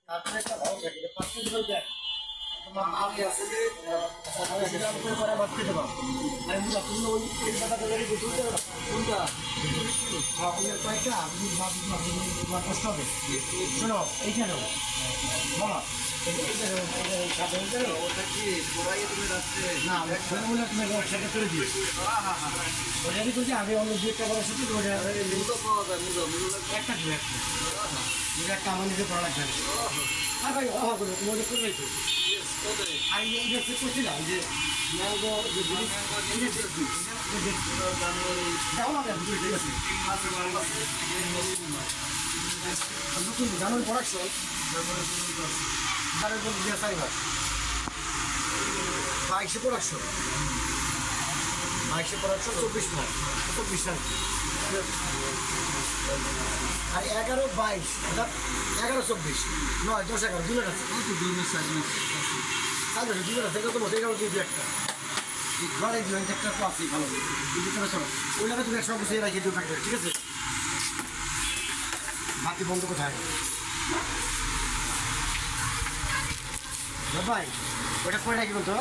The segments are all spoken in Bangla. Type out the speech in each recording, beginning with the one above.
তারপরে একটা ভালো থাকে যে 5 কেজি করে দেখ তোমার আগে আছে যে সেটা করে পরে বাদ কেটে দাও আর মুজা তুমি ওই টাকাটা ধরে দিতে হবে কোনটা হ্যাঁ ওই কয়টা আপনি ভাব কষ্ট হবে শোনো এইখানে বলো ওটা কি পুরাই তুমি রাখতে না ওটা তুমি সেটা করে দিও ওটা কি করছি আগে অন্য দুইটা বড় সাথে ওটা মুজা পাওয়া যায় মুজা একটা দিও একটা আমার নিজে পড়া লাগবে আর ভাই অভাব করবে তুমি ওটা করবে তো আর এই যে করছিলাম যে ম্যাঙ্গো যে নতুন জানুয়ারি প্রোডাকশন তারের মধ্যে দিয়ে সাইবার 22 প্রোডাকশন 24 মাস 24 সাল আর 11-22 অর্থাৎ 11-24 9 10 11 দুটো আছে দুই মাস সাইবার দুটো আছে কত বছর এটাও দিয়ে একটা ঘরে দিও একটা তো আছে ভালো কিন্তু চলো চলো ওই লাগে তুমি একসঙ্গে বসে রাখি দুটো ঠিক আছে বাকি বন্ধ কোথায় ভাই ওটা করে রাখি বলতো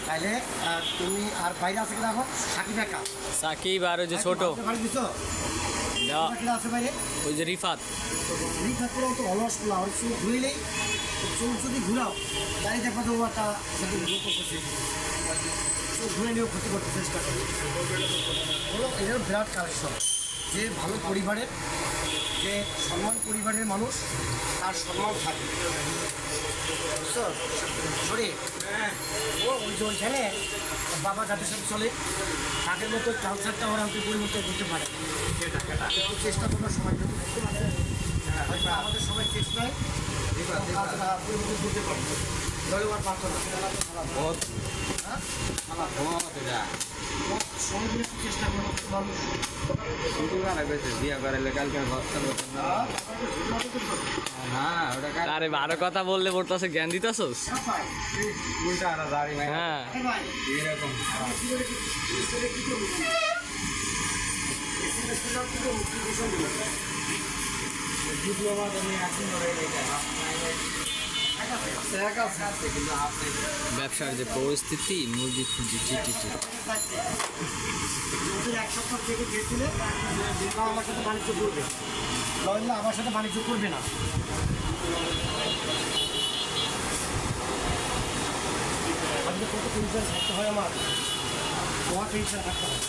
তাইলে তুমি আর বাইরে আছে কিনা এখন সাকিব একা সাকিব আর ওই যে ছোট আছে বাইরে ওই যে রিফাত পুরো তো অলস খোলা ওই চুল ঘুরিলেই চুল যদি ঘুরাও তাই দেখবা তো একটা করতেছে চুল ঘুরে নিয়েও ক্ষতি করতে চেষ্টা করে হলো এটার বিরাট কালেকশন যে ভালো পরিবারের যে সম্মান পরিবারের মানুষ তার সম্মান থাকে বুঝছো সরি ও ওই যে ওইখানে বাবা যাদের সাথে চলে তাদের মতো কালচারটা ওরা হয়তো পরিবর্তন করতে পারে চেষ্টা করার সময় যদি করতে পারে হয়তো আমাদের সবাই চেষ্টায় পরিবর্তন করতে পারবো জলবায়ু প্রার্থনা বহুত সময় চেষ্টা করবো মানুষ আরে বারো কথা বললে পড়তেছে জ্ঞান দিতেছস হ্যাঁ ব্যবসার যে পরিস্থিতি মুরগি খুঁজি চিটি এক সপ্তাহ থেকে গিয়েছিলে আমার সাথে বাণিজ্য করবে নইলে আমার সাথে বাণিজ্য করবে না আজকে কত টেনশন থাকতে হয় আমার তোমার টেনশন থাকতে হয়